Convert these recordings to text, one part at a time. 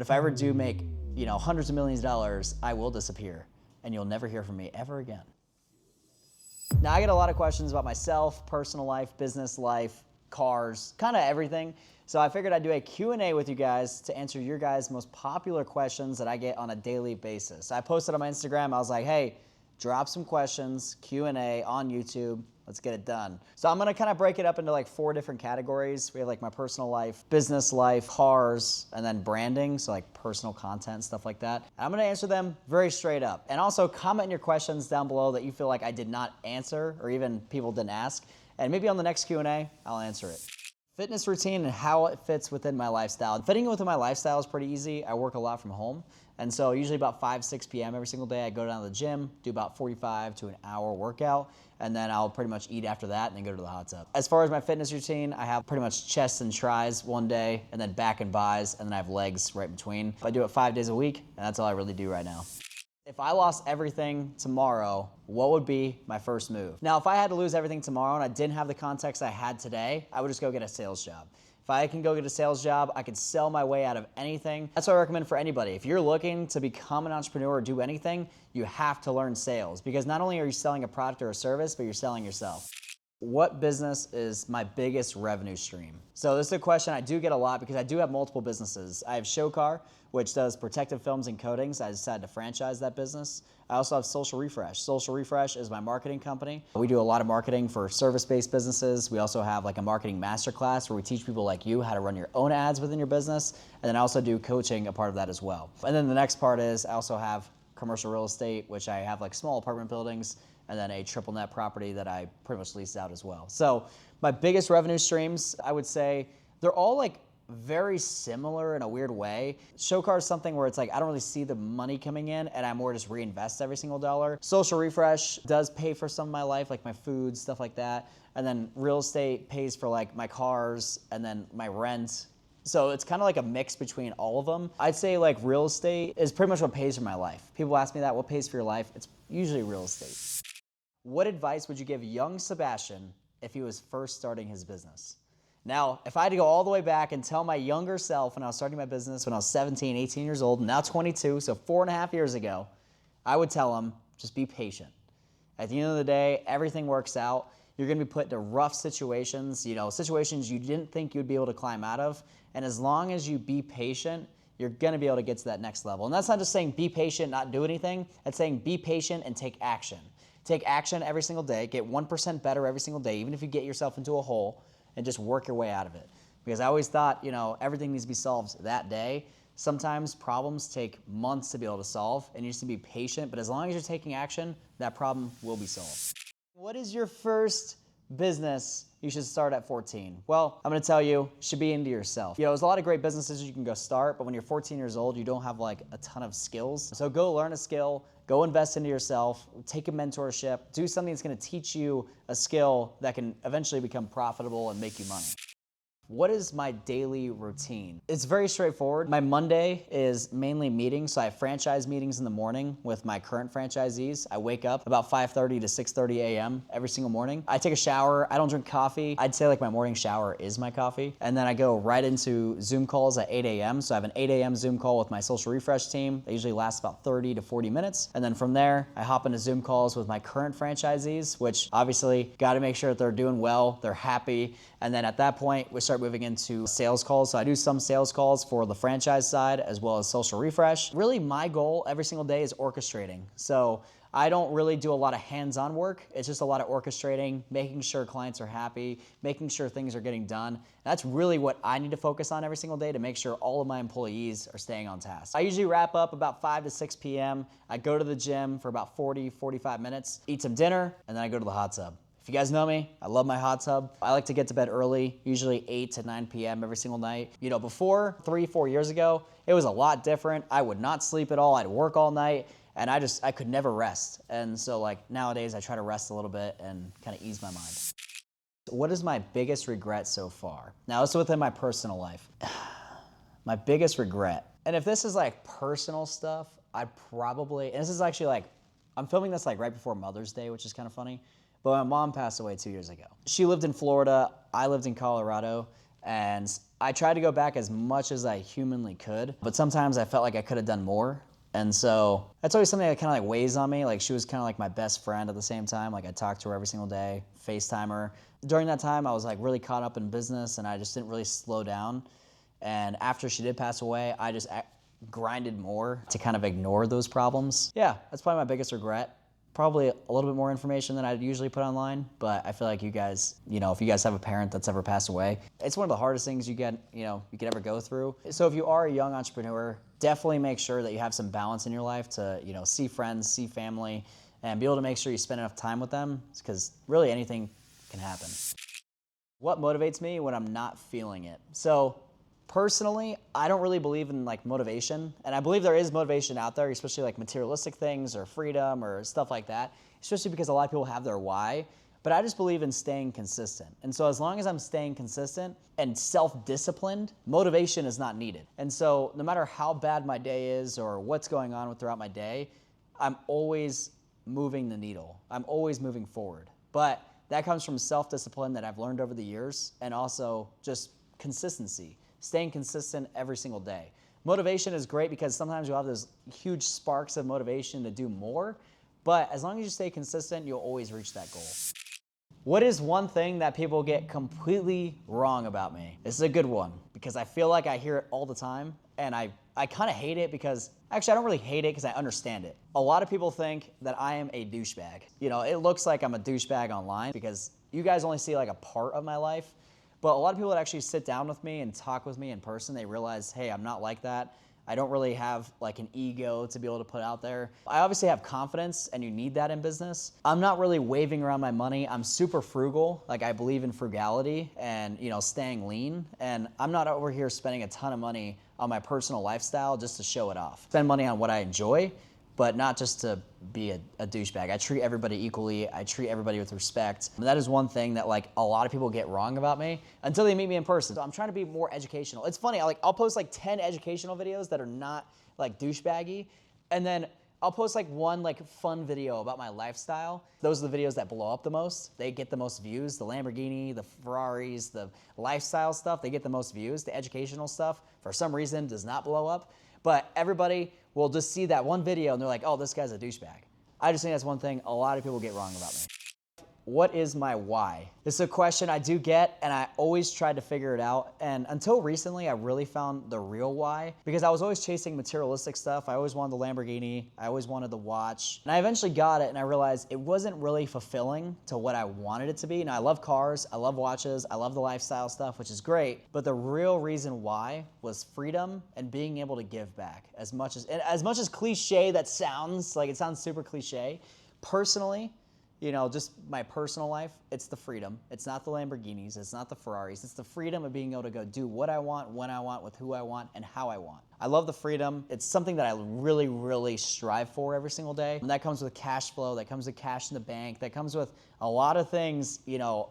If I ever do make, hundreds of millions of dollars, I will disappear and you'll never hear from me ever again. Now I get a lot of questions about myself, personal life, business life, cars, kind of everything. So I figured I'd do a Q&A with you guys to answer your guys' most popular questions that I get on a daily basis. I posted on my Instagram, I was like, hey, drop some questions, Q&A on YouTube. Let's get it done. So I'm gonna kind of break it up into like 4 different categories. We have like my personal life, business life, cars, and then branding. So like personal content, stuff like that. And I'm gonna answer them very straight up. And also comment your questions down below that you feel like I did not answer or even people didn't ask. And maybe on the next Q&A, I'll answer it. Fitness routine and how it fits within my lifestyle. Fitting it within my lifestyle is pretty easy. I work a lot from home. And so usually about 5, 6 p.m. every single day, I go down to the gym, do about 45 to an hour workout, and then I'll pretty much eat after that and then go to the hot tub. As far as my fitness routine, I have pretty much chest and tries one day, and then back and bis, and then I have legs right between. I do it 5 days a week, and that's all I really do right now. If I lost everything tomorrow, what would be my first move? Now, if I had to lose everything tomorrow and I didn't have the context I had today, I would just go get a sales job. If I can go get a sales job, I can sell my way out of anything. That's what I recommend for anybody. If you're looking to become an entrepreneur or do anything, you have to learn sales because not only are you selling a product or a service, but you're selling yourself. What business is my biggest revenue stream? So this is a question I do get a lot because I do have multiple businesses. I have Showcar, which does protective films and coatings. I decided to franchise that business. I also have Social Refresh. Social Refresh is my marketing company. We do a lot of marketing for service-based businesses. We also have like a marketing masterclass where we teach people like you how to run your own ads within your business. And then I also do coaching, a part of that as well. And then the next part is I also have commercial real estate, which I have like small apartment buildings, and then a triple net property that I pretty much lease out as well. So my biggest revenue streams, I would say, they're all like very similar in a weird way. Showcar is something where it's like, I don't really see the money coming in and I more just reinvest every single dollar. Social Refresh does pay for some of my life, like my food, stuff like that. And then real estate pays for like my cars and then my rent. So it's kind of like a mix between all of them. I'd say like real estate is pretty much what pays for my life. People ask me that, what pays for your life? It's usually real estate. What advice would you give young Sebastian if he was first starting his business? Now, if I had to go all the way back and tell my younger self when I was starting my business, when I was 17, 18 years old, now 22, so 4.5 years ago, I would tell him, just be patient. At the end of the day, everything works out. You're gonna be put into rough situations, situations you didn't think you'd be able to climb out of. And as long as you be patient, you're gonna be able to get to that next level. And that's not just saying be patient, not do anything. It's saying be patient and take action. Take action every single day, get 1% better every single day, even if you get yourself into a hole, and just work your way out of it. Because I always thought, everything needs to be solved that day. Sometimes problems take months to be able to solve, and you just need to be patient, but as long as you're taking action, that problem will be solved. What is your first business you should start at 14? Well, I'm gonna tell you, you should be into yourself. There's a lot of great businesses you can go start, but when you're 14 years old, you don't have like a ton of skills. So go learn a skill, go invest into yourself, take a mentorship, do something that's gonna teach you a skill that can eventually become profitable and make you money. What is my daily routine? It's very straightforward. My Monday is mainly meetings. So I have franchise meetings in the morning with my current franchisees. I wake up about 5:30 to 6:30 a.m. every single morning. I take a shower. I don't drink coffee. I'd say like my morning shower is my coffee. And then I go right into Zoom calls at 8 a.m. So I have an 8 a.m. Zoom call with my Social Refresh team. They usually last about 30 to 40 minutes. And then from there, I hop into Zoom calls with my current franchisees, which obviously got to make sure that they're doing well, they're happy. And then at that point, we start moving into sales calls. So I do some sales calls for the franchise side as well as Social Refresh. Really, my goal every single day is orchestrating. So I don't really do a lot of hands-on work. It's just a lot of orchestrating, making sure clients are happy, making sure things are getting done. And that's really what I need to focus on every single day to make sure all of my employees are staying on task. I usually wrap up about 5 to 6 p.m. I go to the gym for about 40, 45 minutes, eat some dinner, and then I go to the hot tub. If you guys know me, I love my hot tub. I like to get to bed early, usually 8 to 9 p.m. every single night. Before 3, 4 years ago, it was a lot different. I would not sleep at all. I'd work all night and I could never rest. And so like nowadays I try to rest a little bit and kind of ease my mind. What is my biggest regret so far? Now it's within my personal life. My biggest regret. And if this is like personal stuff, I'd probably, and this is actually like, I'm filming this like right before Mother's Day, which is kind of funny. But my mom passed away 2 years ago. She lived in Florida, I lived in Colorado, and I tried to go back as much as I humanly could, but sometimes I felt like I could have done more. And so that's always something that kind of like weighs on me. Like she was kind of like my best friend at the same time. Like I talked to her every single day, FaceTime her. During that time, I was like really caught up in business and I just didn't really slow down. And after she did pass away, I just grinded more to kind of ignore those problems. Yeah, that's probably my biggest regret. Probably a little bit more information than I'd usually put online, but I feel like you guys, if you guys have a parent that's ever passed away, it's one of the hardest things you could ever go through. So if you are a young entrepreneur, definitely make sure that you have some balance in your life to, see friends, see family, and be able to make sure you spend enough time with them, because really anything can happen. What motivates me when I'm not feeling it? So personally, I don't really believe in like motivation, and I believe there is motivation out there, especially like materialistic things or freedom or stuff like that, especially because a lot of people have their why, but I just believe in staying consistent. And so as long as I'm staying consistent and self-disciplined, motivation is not needed. And so no matter how bad my day is or what's going on throughout my day, I'm always moving the needle. I'm always moving forward. But that comes from self-discipline that I've learned over the years, and also just consistency. Staying consistent every single day. Motivation is great because sometimes you'll have those huge sparks of motivation to do more, but as long as you stay consistent, you'll always reach that goal. What is one thing that people get completely wrong about me? This is a good one because I feel like I hear it all the time, and I kind of hate it because, actually I don't really hate it because I understand it. A lot of people think that I am a douchebag. It looks like I'm a douchebag online because you guys only see like a part of my life. But a lot of people that actually sit down with me and talk with me in person, they realize, hey, I'm not like that. I don't really have like an ego to be able to put out there. I obviously have confidence, and you need that in business. I'm not really waving around my money. I'm super frugal. Like I believe in frugality and staying lean. And I'm not over here spending a ton of money on my personal lifestyle just to show it off. Spend money on what I enjoy, but not just to be a douchebag. I treat everybody equally. I treat everybody with respect. And that is one thing that like a lot of people get wrong about me until they meet me in person. So I'm trying to be more educational. It's funny, I'll post like 10 educational videos that are not like douchebaggy, and then I'll post like one like fun video about my lifestyle. Those are the videos that blow up the most. They get the most views. The Lamborghini, the Ferraris, the lifestyle stuff, they get the most views. The educational stuff, for some reason, does not blow up. But everybody will just see that one video and they're like, oh, this guy's a douchebag. I just think that's one thing a lot of people get wrong about me. What is my why? This is a question I do get, and I always tried to figure it out. And until recently, I really found the real why, because I was always chasing materialistic stuff. I always wanted the Lamborghini. I always wanted the watch. And I eventually got it, and I realized it wasn't really fulfilling to what I wanted it to be. Now, I love cars. I love watches. I love the lifestyle stuff, which is great. But the real reason why was freedom and being able to give back. As much as cliche that sounds, like it sounds super cliche, personally, just my personal life, it's the freedom. It's not the Lamborghinis. It's not the Ferraris. It's the freedom of being able to go do what I want, when I want, with who I want, and how I want. I love the freedom. It's something that I really, really strive for every single day. And that comes with cash flow. That comes with cash in the bank. That comes with a lot of things,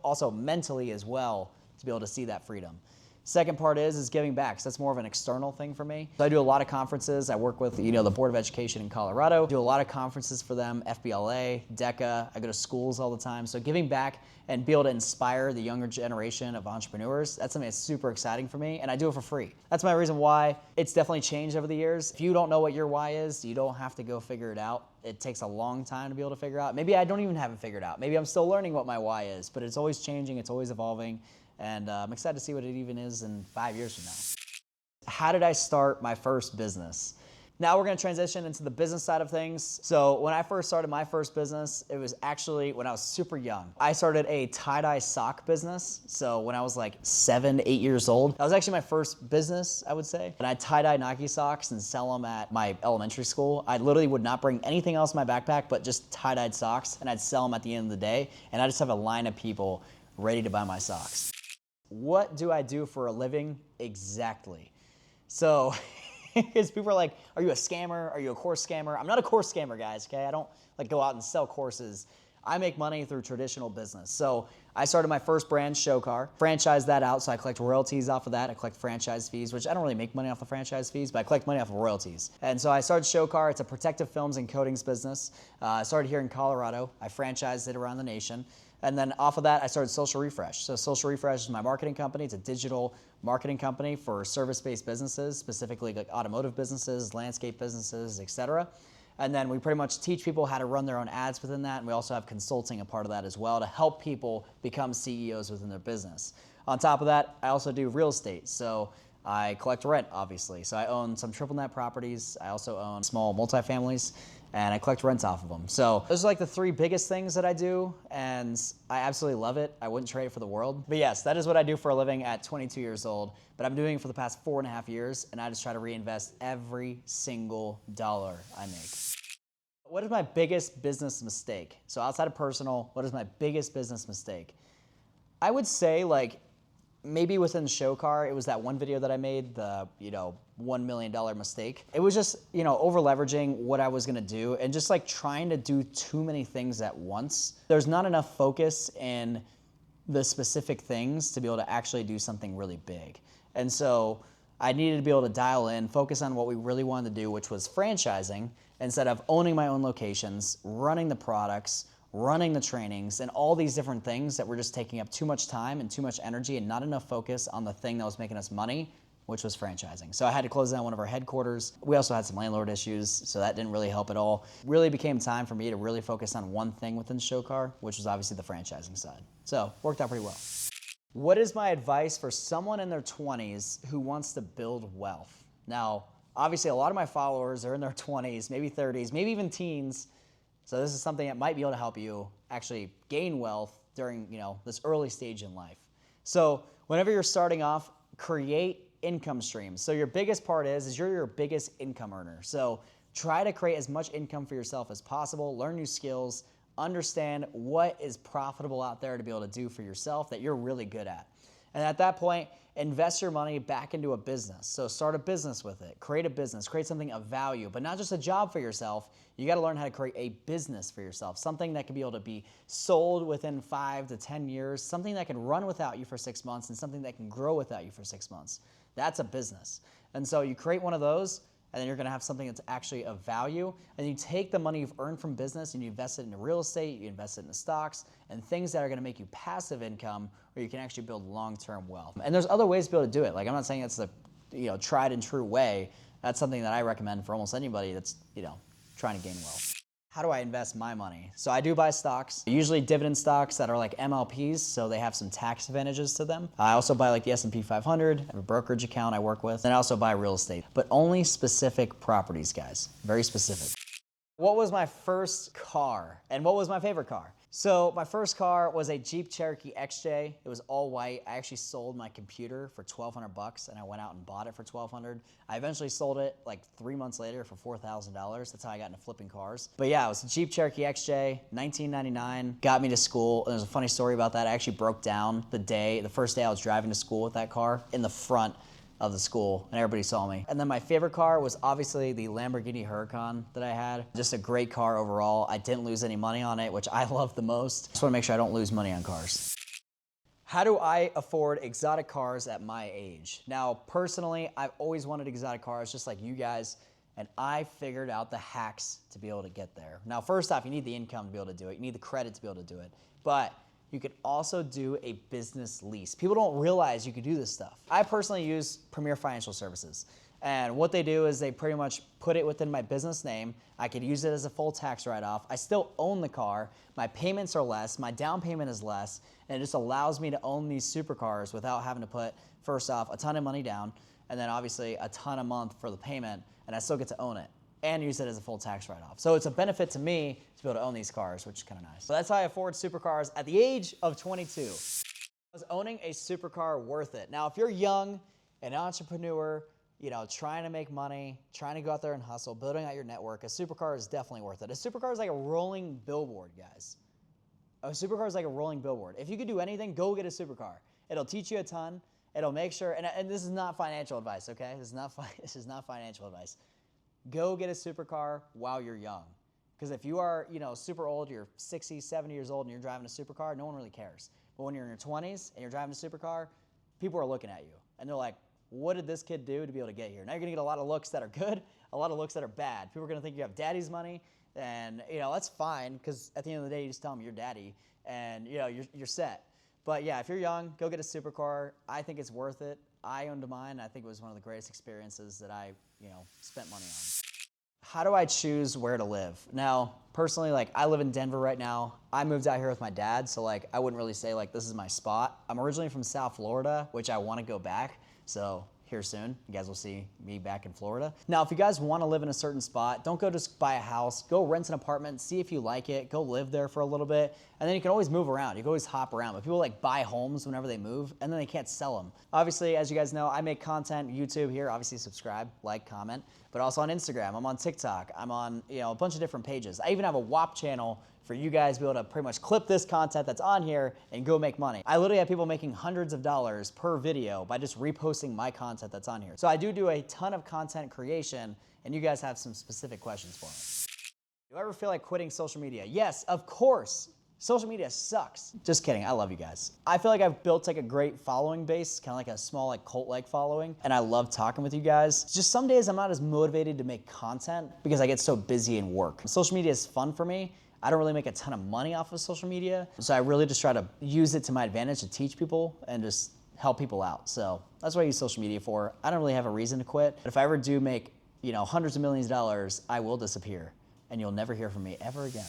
also mentally as well, to be able to see that freedom. Second part is giving back. So that's more of an external thing for me. So I do a lot of conferences. I work with, the Board of Education in Colorado. Do a lot of conferences for them, FBLA, DECA. I go to schools all the time. So giving back and be able to inspire the younger generation of entrepreneurs, that's something that's super exciting for me, and I do it for free. That's my reason why. It's definitely changed over the years. If you don't know what your why is, you don't have to go figure it out. It takes a long time to be able to figure out. Maybe I don't even have it figured out. Maybe I'm still learning what my why is, but it's always changing. It's always evolving. And I'm excited to see what it even is in 5 years from now. How did I start my first business? Now we're going to transition into the business side of things. So when I first started my first business, it was actually when I was super young. I started a tie-dye sock business. So when I was like 7, 8 years old, that was actually my first business, I would say. And I'd tie-dye Nike socks and sell them at my elementary school. I literally would not bring anything else in my backpack but just tie-dyed socks, and I'd sell them at the end of the day. And I just have a line of people ready to buy my socks. What do I do for a living? Exactly. So, because people are like, are you a scammer? Are you a course scammer? I'm not a course scammer, guys, okay? I don't like go out and sell courses. I make money through traditional business. So I started my first brand, Showcar, franchised that out, so I collect royalties off of that. I collect franchise fees, which I don't really make money off the franchise fees, but I collect money off of royalties. And so I started Showcar. It's a protective films and coatings business. I started here in Colorado. I franchised it around the nation. And then off of that, I started Social Refresh. So Social Refresh is my marketing company. It's a digital marketing company for service-based businesses, specifically like automotive businesses, landscape businesses, etc. And then we pretty much teach people how to run their own ads within that. And we also have consulting a part of that as well to help people become CEOs within their business. On top of that, I also do real estate. So I collect rent, obviously. So I own some triple net properties. I also own small multifamilies, and I collect rents off of them. So those are like the three biggest things that I do, and I absolutely love it. I wouldn't trade it for the world. But yes, that is what I do for a living at 22 years old, but I'm doing it for the past 4.5 years, and I just try to reinvest every single dollar I make. What is my biggest business mistake? So outside of personal, what is my biggest business mistake? I would say like, maybe within show car, it was that one video that I made, the $1 million mistake. It was just over leveraging what I was gonna do and just like trying to do too many things at once. There's not enough focus in the specific things to be able to actually do something really big. And so I needed to be able to dial in, focus on what we really wanted to do, which was franchising, instead of owning my own locations, running the products, running the trainings, and all these different things that were just taking up too much time and too much energy and not enough focus on the thing that was making us money, which was franchising. So I had to close down one of our headquarters. We also had some landlord issues, so that didn't really help at all. Really became time for me to really focus on one thing within Showcar, which was obviously the franchising side. So worked out pretty well. What is my advice for someone in their 20s who wants to build wealth? Now, obviously a lot of my followers are in their 20s, maybe 30s, maybe even teens. So this is something that might be able to help you actually gain wealth during this early stage in life. So whenever you're starting off, create income streams. So your biggest part is you're your biggest income earner. So try to create as much income for yourself as possible, learn new skills, understand what is profitable out there to be able to do for yourself that you're really good at. And at that point, invest your money back into a business. So start a business with it, create a business, create something of value, but not just a job for yourself. You gotta learn how to create a business for yourself, something that can be able to be sold within 5 to 10 years, something that can run without you for 6 months, and something that can grow without you for 6 months. That's a business. And so you create one of those, and then you're gonna have something that's actually of value, and you take the money you've earned from business and you invest it into real estate, you invest it into stocks, and things that are gonna make you passive income, where you can actually build long-term wealth. And there's other ways to be able to do it. Like, I'm not saying it's the tried and true way. That's something that I recommend for almost anybody that's trying to gain wealth. How do I invest my money? So I do buy stocks, usually dividend stocks that are like MLPs, so they have some tax advantages to them. I also buy like the S&P 500, I have a brokerage account I work with, and I also buy real estate, but only specific properties, guys, very specific. What was my first car, and what was my favorite car? So my first car was a Jeep Cherokee XJ. It was all white. I actually sold my computer for $1,200 and I went out and bought it for $1,200. I eventually sold it like 3 months later for $4,000. That's how I got into flipping cars. But yeah, it was a Jeep Cherokee XJ, 1999, got me to school. And there's a funny story about that. I actually broke down the first day I was driving to school with that car in the front of the school, and everybody saw me. And then my favorite car was obviously the Lamborghini Huracan that I had. Just a great car overall. I didn't lose any money on it, which I love the most. Just wanna make sure I don't lose money on cars. How do I afford exotic cars at my age? Now, personally, I've always wanted exotic cars, just like you guys, and I figured out the hacks to be able to get there. Now, first off, you need the income to be able to do it. You need the credit to be able to do it. But you could also do a business lease. People don't realize you could do this stuff. I personally use Premier Financial Services. And what they do is they pretty much put it within my business name. I could use it as a full tax write-off. I still own the car. My payments are less. My down payment is less. And it just allows me to own these supercars without having to put, first off, a ton of money down, and then obviously a ton a month for the payment, and I still get to own it and use it as a full tax write-off. So it's a benefit to me to be able to own these cars, which is kind of nice. So that's how I afford supercars at the age of 22. Was owning a supercar worth it? Now, if you're young, an entrepreneur, trying to make money, trying to go out there and hustle, building out your network, a supercar is definitely worth it. A supercar is like a rolling billboard, guys. A supercar is like a rolling billboard. If you could do anything, go get a supercar. It'll teach you a ton. It'll make sure, and this is not financial advice, okay? This is not financial advice. Go get a supercar while you're young. Because if you are, super old, you're 60, 70 years old and you're driving a supercar, no one really cares. But when you're in your 20s and you're driving a supercar, people are looking at you. And they're like, what did this kid do to be able to get here? Now you're gonna get a lot of looks that are good, a lot of looks that are bad. People are gonna think you have daddy's money. And that's fine, because at the end of the day, you just tell them you're daddy, and you're set. But yeah, if you're young, go get a supercar. I think it's worth it. I owned mine. I think it was one of the greatest experiences that I spent money on. How do I choose where to live? Now, personally, I live in Denver right now. I moved out here with my dad, so I wouldn't really say this is my spot. I'm originally from South Florida, which I want to go back. So here soon, you guys will see me back in Florida. Now, if you guys want to live in a certain spot, don't go just buy a house. Go rent an apartment, see if you like it. Go live there for a little bit, and then you can always move around. You can always hop around. But people buy homes whenever they move, and then they can't sell them. Obviously, as you guys know, I make content, YouTube here. Obviously, subscribe, like, comment. But also on Instagram, I'm on TikTok, I'm on a bunch of different pages. I even have a WAP channel for you guys to be able to pretty much clip this content that's on here and go make money. I literally have people making hundreds of dollars per video by just reposting my content that's on here. So I do a ton of content creation, and you guys have some specific questions for me. Do you ever feel like quitting social media? Yes, of course. Social media sucks. Just kidding, I love you guys. I feel like I've built a great following base, kind of like a small cult-like following, and I love talking with you guys. It's just some days I'm not as motivated to make content because I get so busy in work. Social media is fun for me. I don't really make a ton of money off of social media, so I really just try to use it to my advantage to teach people and just help people out. So that's what I use social media for. I don't really have a reason to quit. But if I ever do make hundreds of millions of dollars, I will disappear, and you'll never hear from me ever again.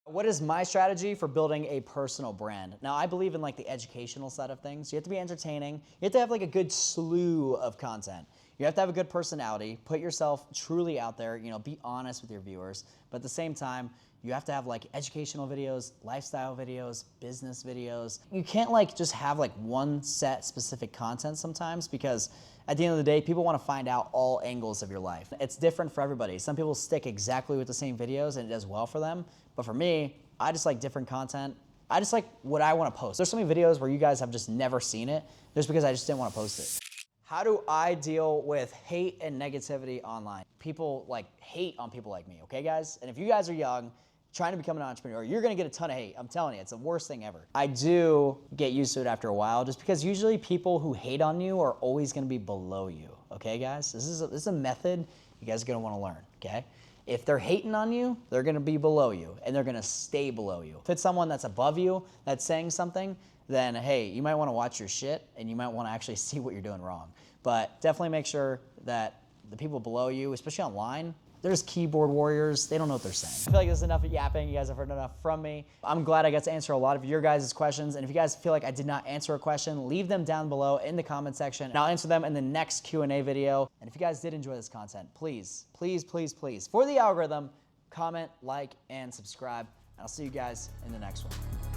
What is my strategy for building a personal brand? Now, I believe in the educational side of things. You have to be entertaining. You have to have a good slew of content. You have to have a good personality. Put yourself truly out there. Be honest with your viewers. But at the same time, you have to have educational videos, lifestyle videos, business videos. You can't just have one set specific content sometimes, because at the end of the day, people want to find out all angles of your life. It's different for everybody. Some people stick exactly with the same videos and it does well for them. But for me, I just like different content. I just like what I want to post. There's so many videos where you guys have just never seen it just because I just didn't want to post it. How do I deal with hate and negativity online? People hate on people like me, okay guys? And if you guys are young, trying to become an entrepreneur, you're gonna get a ton of hate. I'm telling you, it's the worst thing ever. I do get used to it after a while, just because usually people who hate on you are always gonna be below you, okay guys? This is a method you guys are gonna wanna learn, okay? If they're hating on you, they're gonna be below you, and they're gonna stay below you. If it's someone that's above you that's saying something, then hey, you might wanna watch your shit, and you might wanna actually see what you're doing wrong. But definitely make sure that the people below you, especially online, there's keyboard warriors. They don't know what they're saying. I feel like this is enough yapping. You guys have heard enough from me. I'm glad I got to answer a lot of your guys' questions. And if you guys feel like I did not answer a question, leave them down below in the comment section, and I'll answer them in the next Q&A video. And if you guys did enjoy this content, please, please, please, please, for the algorithm, comment, like, and subscribe. And I'll see you guys in the next one.